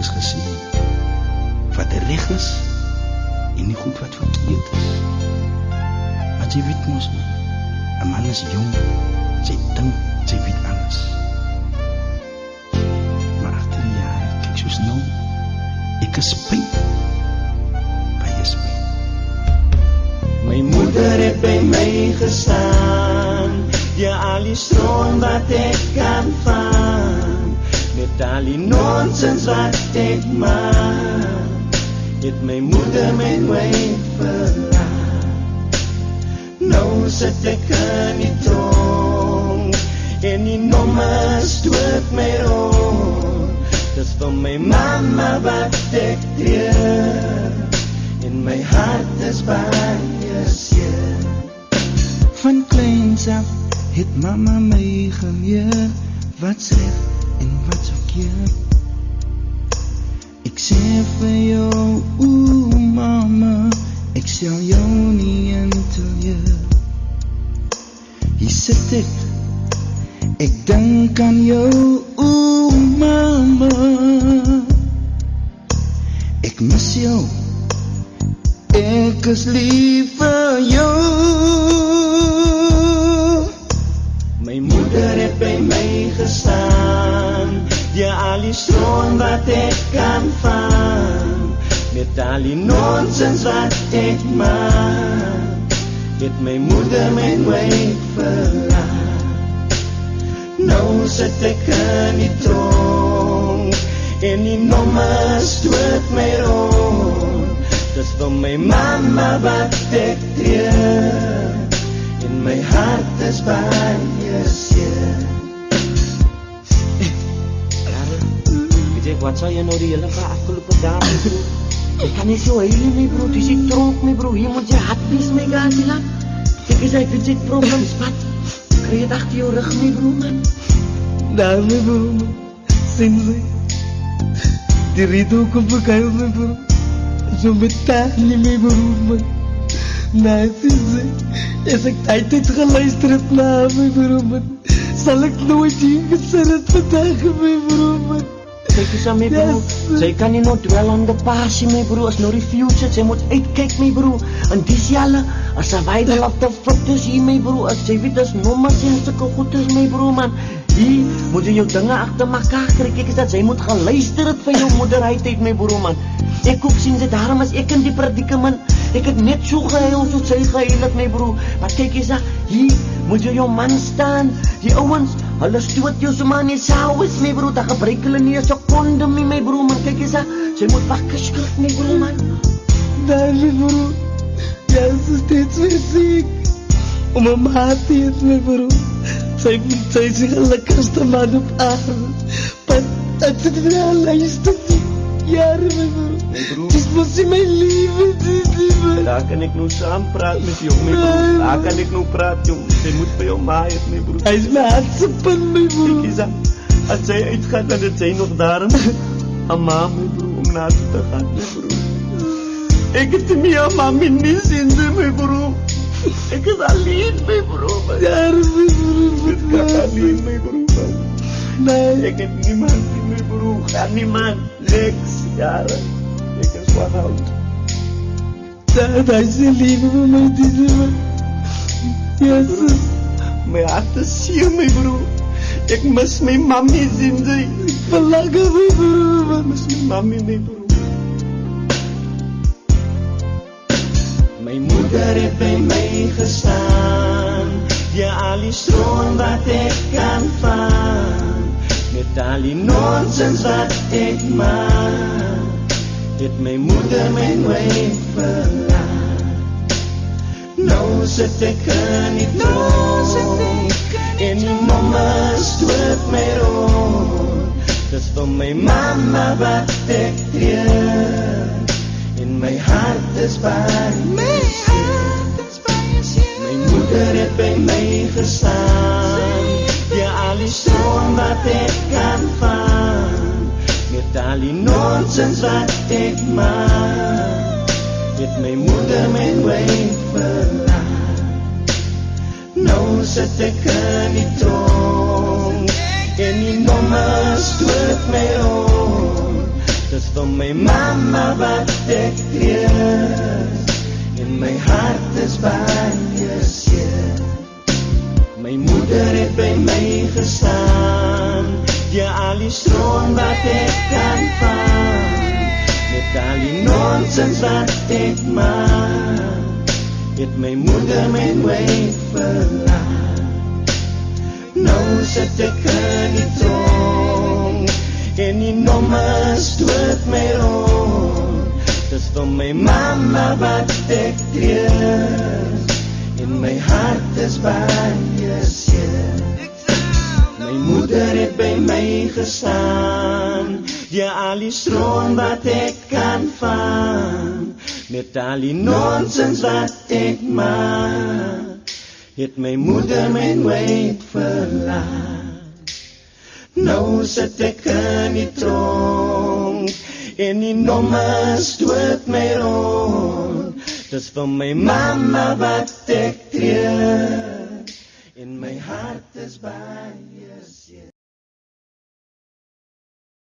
is gesê wat reg is en nie goed wat verkeerd is. Maar jy weet mos, 'n man is jong, sy dink, sy weet alles. Maar agter die jare, kyk soos nou, ek is spyt, baie spyt. My moeder het by my gestaan, ja al die stroom wat ek kan vang, met al die nonsens wat ek maak, het my moeder met my verlaat. Nou sit ek in die tronk, en die nommers dood my rond, dis van my mama wat ek treur, en my hart is baie seer. Van kleins af het mama my geleer, wat's reg en wat's verkeerd. Ek sê vir jou, oeh mama, ek sal jou nie interleer. Hier sit ek dink aan jou, oeh mama, ek mis jou, ek is lief vir jou. My moeder het by my gestaan, die al die stroom wat ek kan vang, met al die nonsens wat ek maak, het my moeder met my verlaat. Nou sit ek in die tronk, en die nommers dood my rond, dis van my mama wat ek treur, en my hart is baie seer. Wat sal jy nou die hele afgelope dae my bro? Ek kan nie so huil my bro, dis die tronk my bro, hier moet jy hatpies my gasie laat. Ek is uit dit problems wat, kry het achter jou rug my bro man. Daar my bro man, sien sy, die riet ook op mekaar my bro, so betaal nie my bro man. Nou sien sy, as ek tyd geluister het na my bro man, sal ek nooit hier gesit het vandag my bro man. Kijk eens aan my bro, sy kan nie nou dwell on the past my bro, as nou die future, sy moet uitkijk my bro, en dis jylle, as sy weidel op die fout is hier my bro, as sy weet as nommers en sulke goed is my bro man, hier moet jy jou dinge achter mekaar kry, kijk eens dat sy moet geluister het van jou moederheid uit my bro man, ek ook sien sy, daarom is ek in die predikament, ek het net so gehuil, so sy gehuil het my bro, maar kijk eens dat, hier moet jy jou man staan, die ouwens, hulle stoot jou so man nie saal is my bro, dat gebruik hulle nie as a kondom nie my bro man, kijk eens dat, sy moet wakker skrik my bro man. Daar my bro, jy is steeds weer siek, om een maat te het my bro, sy is die gelukkigste man op aarde, maar het sit vir haar luister jare my bro, dis mos nie my liefde, dis nie my. Daar kan ek nou saam praat met jou my bro, daar kan ek nou praat jong, sy moet by jou maai het my bro. Hy is my hartsepan my bro. Kijk eens, as sy uitgaat, dan het sy nog daarom, aan ma my bro, om na toe te gaan my bro. Ek het nie aan mami nie sien my bro, ek is alleen my bro. Jare my bro, ek is alleen my bro. Nee. Ek het niemand in my bro, gaan niemand, niks, jare, ek is wat oud. Dat is die liefde van my die man. Jezus. My hart is seer my bro, ek mis my mami sien sy. Verlang my bro, ek mis my mami my bro. My moeder het by my gestaan, ja al die stroom wat ek kan vang, met al die nonsens wat ek maak, het my moeder met my verlaat. Nou sit ek in die tronk, en die nommers dood my rond, dis van my mama wat ek treur, en my hart is baie seer. My moeder het by my gestaan, ja al die stroom wat ek kan vang, met al die nonsens wat ek maak, het my moeder met my verlaat. Nou sit ek in die tronk, en die nommers dood my rond, Dis vir my mamma wat ek treur, en my hart is baie seer. My moeder het by my gestaan, ja al die stroom wat ek kan vang, met al die nonsens wat ek maak, het my moeder my nooit verlaat. Nou sit ek in die tronk, en die nommers dood my rond. Dis vir my mamma wat ek treur, en my hart is baie seer. My moeder het by my gestaan, ja al die stroom wat ek kan vang, met al die nonsens wat ek maak, het my moeder my nooit verlaat. Nou sit ek in die tronk, en die nommers dood my rond. Dis vir my mamma wat ek treur, en my hart is baie